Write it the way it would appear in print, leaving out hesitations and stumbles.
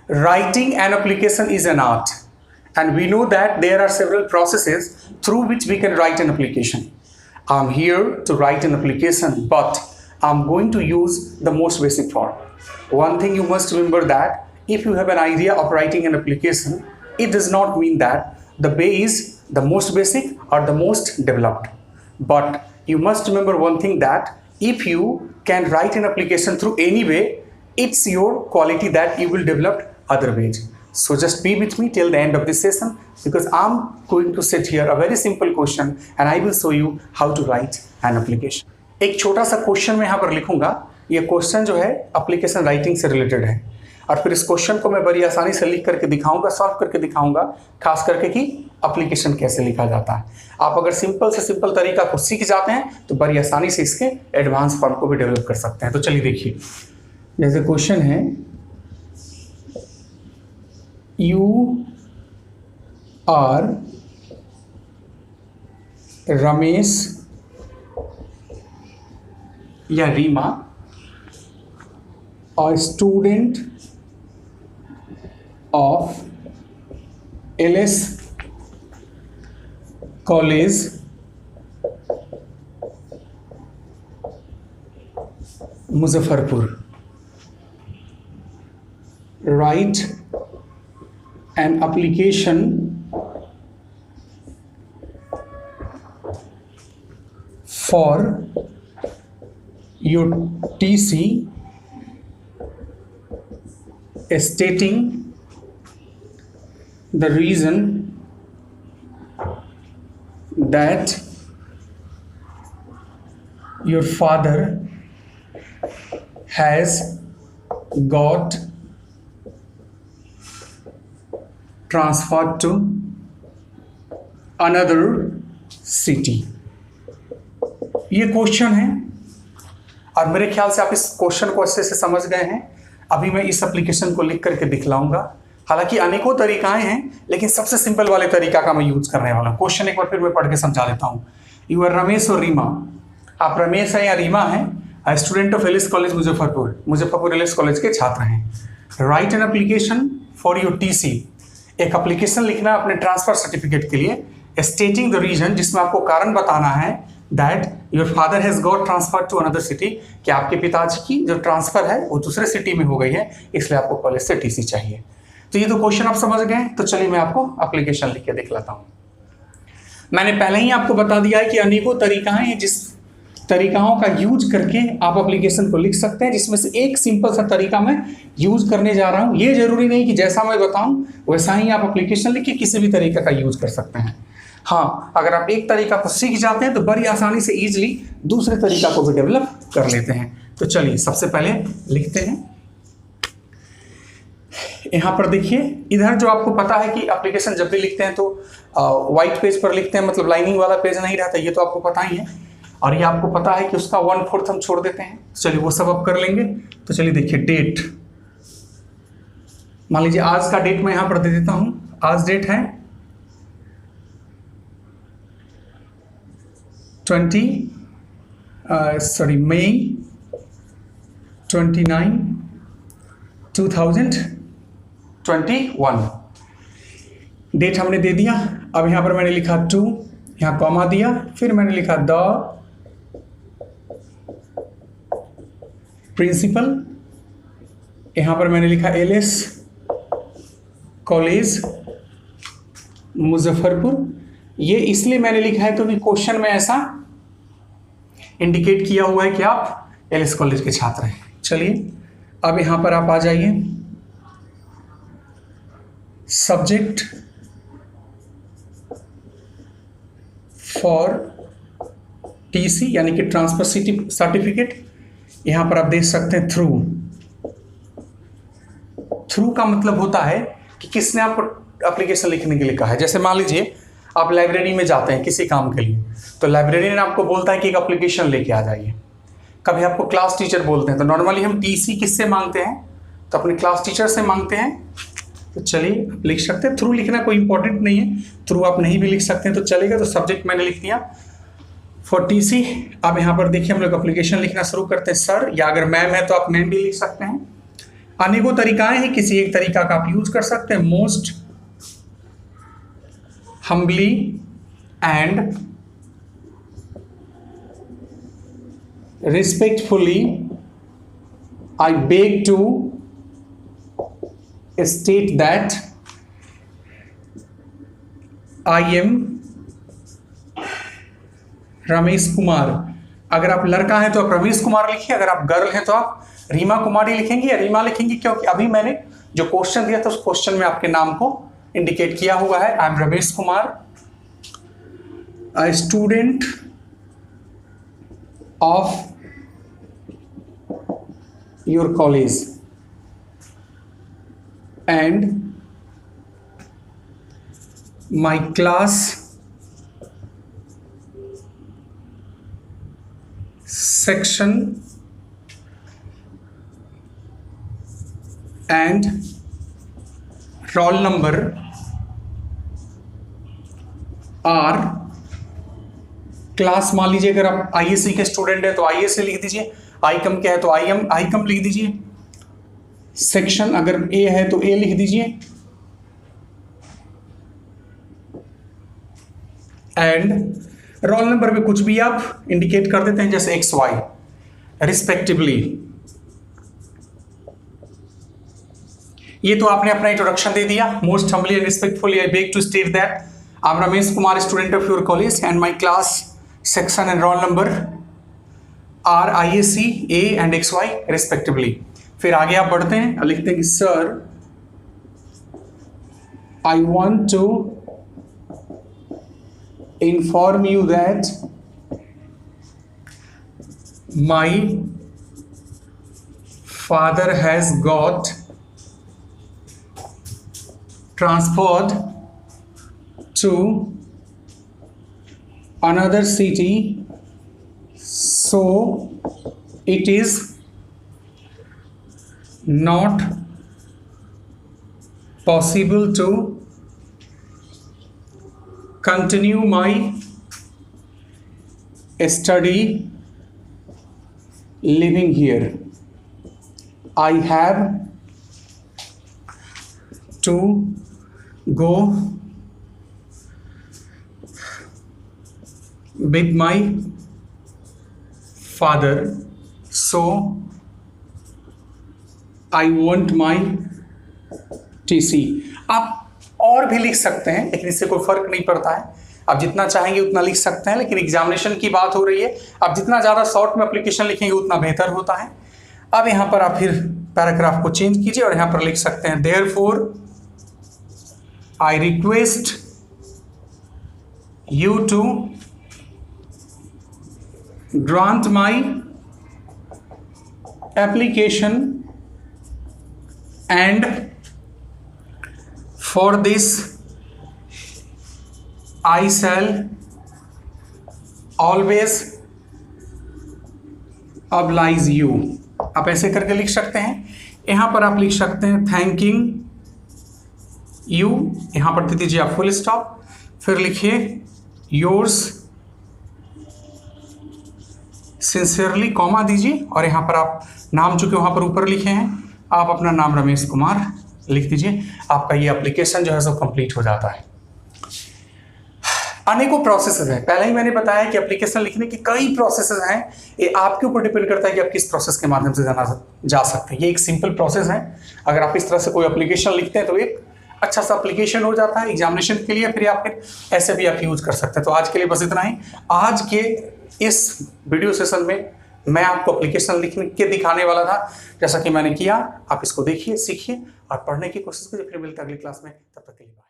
writing an application is an art, and we know that there are several processes through which we can write an application. I'm here to write an application, but I'm going to use the most basic form. One thing you must remember that if you have an idea of writing an application, it does not mean that the way is the most basic or the most developed. But you must remember one thing, that if you can write an application through any way, it's your quality that you will develop other ways. So just be with me till the end of this session, because I'm going to set here a very simple question and I will show you how to write an application. एक छोटा सा question मैं यहाँ पर लिखूंगा. ये question जो है एप्लीकेशन राइटिंग से रिलेटेड है, और फिर इस क्वेश्चन को मैं बड़ी आसानी से लिख करके दिखाऊंगा, सॉल्व करके दिखाऊंगा, खास करके कि एप्लीकेशन कैसे लिखा जाता है. आप अगर सिंपल से सिंपल तरीका को सीख जाते हैं तो बड़ी आसानी से इसके एडवांस फॉर्म को भी डेवलप कर सकते हैं. तो चलिए देखिए, जैसे क्वेश्चन है, यू आर रमेश या रीमा और student of LS college Muzaffarpur. Right an application for your TC stating the reason that your father has got transferred to another city. ये क्वेश्चन है और मेरे ख्याल से आप इस क्वेश्चन को अच्छे से समझ गए हैं. अभी मैं इस एप्लीकेशन को लिख करके दिखलाऊंगा. हालांकि अनेकों तरीकाएं हैं, लेकिन सबसे सिंपल वाले तरीका का मैं यूज करने वाला हूं. क्वेश्चन एक बार फिर मैं पढ़ के समझा देता हूं. यू आर रमेश और रीमा. आप रमेश हैं या रीमा हैं, student of LS college Muzaffarpur, Muzaffarpur LS college के छात्र हैं. Right an application for your TC. एक एप्लीकेशन लिखना अपने ट्रांसफर सर्टिफिकेट के लिए. स्टेटिंग द रीजन, जिसमें आपको कारण बताना है, that your father has got transfer to another city, कि आपके पिताजी की जो ट्रांसफर है वो दूसरे सिटी में हो गई है, इसलिए आपको कॉलेज से टीसी चाहिए. तो ये तो क्वेश्चन आप समझ गए. तो चलिए मैं आपको एप्लीकेशन लिख के दिख लेता हूँ. मैंने पहले ही आपको बता दिया है कि अनेकों तरीकाएं हैं जिस तरीकाओं का यूज करके आप एप्लीकेशन को लिख सकते हैं, जिसमें से एक सिंपल सा तरीका मैं यूज करने जा रहा हूँ. ये जरूरी नहीं कि जैसा मैं बताऊँ वैसा ही आप एप्लीकेशन लिख के किसी भी तरीके का यूज कर सकते हैं. हाँ, अगर आप एक तरीका को सीख जाते हैं तो बड़ी आसानी से इजीली दूसरे तरीका को भी डेवलप कर लेते हैं. तो चलिए सबसे पहले लिखते हैं. यहाँ पर देखिए, इधर जो आपको पता है कि एप्लीकेशन जब भी लिखते हैं तो वाइट पेज पर लिखते हैं, मतलब लाइनिंग वाला पेज नहीं रहता, ये तो आपको पता ही है. और ये आपको पता है कि उसका 1/4 हम छोड़ देते हैं. चलिए वो सब अब कर लेंगे. तो चलिए देखिए, डेट, मान लीजिए आज का डेट मैं यहाँ पर दे देता हूँ. आज डेट है May 29, 2021. डेट हमने दे दिया. अब यहाँ पर मैंने लिखा 2, यहाँ कॉमा दिया, फिर मैंने लिखा द प्रिंसिपल, यहाँ पर मैंने लिखा एलएस कॉलेज मुजफ्फरपुर. ये इसलिए मैंने लिखा है क्योंकि क्वेश्चन में ऐसा इंडिकेट किया हुआ है कि आप एलएस कॉलेज के छात्र हैं. चलिए अब यहां पर आप आ जाइए. सब्जेक्ट फॉर टीसी यानी कि ट्रांसफर सर्टिफिकेट, यहां पर आप देख सकते हैं थ्रू. थ्रू का मतलब होता है कि किसने आपको एप्लीकेशन लिखने के लिए कहा है. जैसे मान लीजिए आप लाइब्रेरी में जाते हैं किसी काम के लिए, तो लाइब्रेरियन आपको बोलता है कि एक एप्लीकेशन लेके आ जाइए. कभी आपको क्लास टीचर बोलते हैं, तो नॉर्मली हम टीसी किससे मांगते हैं, तो अपने क्लास टीचर से मांगते हैं. तो चलिए आप लिख सकते हैं. थ्रू लिखना कोई इंपॉर्टेंट नहीं है, थ्रू आप नहीं भी लिख सकते हैं तो चलेगा. तो सब्जेक्ट मैंने लिख दिया फॉर टीसी. अब यहाँ पर देखिए हम लोग एप्लीकेशन लिखना शुरू करते हैं. सर, या अगर मैम है तो आप मैम भी लिख सकते हैं. अनेकों तरीकाएं हैं, किसी एक तरीका का आप यूज कर सकते हैं। Most humbly and respectfully I beg to state that I am Ramesh Kumar. अगर आप लड़का हैं तो आप रमेश कुमार लिखिए, अगर आप गर्ल हैं तो आप रीमा कुमारी लिखेंगे या रीमा लिखेंगे, क्योंकि अभी मैंने जो क्वेश्चन दिया था उस क्वेश्चन में आपके नाम को इंडिकेट किया हुआ है। आई am Ramesh Kumar, a student of your college and my class section and roll number are class मान लीजिए अगर आप आईएससी के स्टूडेंट है तो आईएससी लिख दीजिए, आईकम क्या है तो आईकम लिख दीजिए, सेक्शन अगर ए है तो ए लिख दीजिए, एंड रोल नंबर में कुछ भी आप इंडिकेट कर देते हैं, जैसे एक्स वाई रिस्पेक्टिवली। ये तो आपने अपना इंट्रोडक्शन दे दिया। Most humbly and respectfully I beg to state that I am Ramesh Kumar, student of your college and my class section and roll number are ISC A and XY respectively. फिर आगे आप बढ़ते हैं और लिखते हैं कि sir I want to inform you that my father has got transferred to another city, so it is not possible to continue my study living here. I have to go with my father, so I want my TC। आप और भी लिख सकते हैं, लेकिन इससे कोई फर्क नहीं पड़ता है। आप जितना चाहेंगे उतना लिख सकते हैं, लेकिन एग्जामिनेशन की बात हो रही है, आप जितना ज़्यादा शॉर्ट में एप्लीकेशन लिखेंगे उतना बेहतर होता है। अब यहाँ पर आप फिर पैराग्राफ को चेंज कीजिए और यहाँ पर लिख सकते हैं therefore I request you to grant my application and for this I shall always oblige you। आप ऐसे करके लिख सकते हैं। यहाँ पर आप लिख सकते हैं थैंकिंग यू, यहाँ पर दे दीजिए आप फुल स्टॉप, फिर लिखिए योर्स सिंसियरली, कॉमा दीजिए और यहाँ पर आप नाम चूंकि वहाँ पर ऊपर लिखे हैं, आप अपना नाम रमेश कुमार लिख दीजिए। आपका ये एप्लीकेशन जो है सो कंप्लीट हो जाता है। अनेकों प्रोसेसेस हैं, पहले ही मैंने बताया कि एप्लीकेशन लिखने की कई प्रोसेसेस हैं। ये आपके ऊपर डिपेंड करता है कि आप किस प्रोसेस के माध्यम से जा सकते हैं। ये एक सिंपल प्रोसेस है। अगर आप इस तरह से कोई एप्लीकेशन लिखते हैं तो एक अच्छा सा एप्लीकेशन हो जाता है एग्जामिनेशन के लिए, फिर या फिर ऐसे भी आप यूज कर सकते हैं। तो आज के लिए बस इतना ही। आज के इस वीडियो सेशन में मैं आपको एप्लीकेशन लिखने के दिखाने वाला था, जैसा कि मैंने किया। आप इसको देखिए, सीखिए और पढ़ने की कोशिश कीजिए। फिर मिलते हैं अगली क्लास में, तब तक के लिए बाय।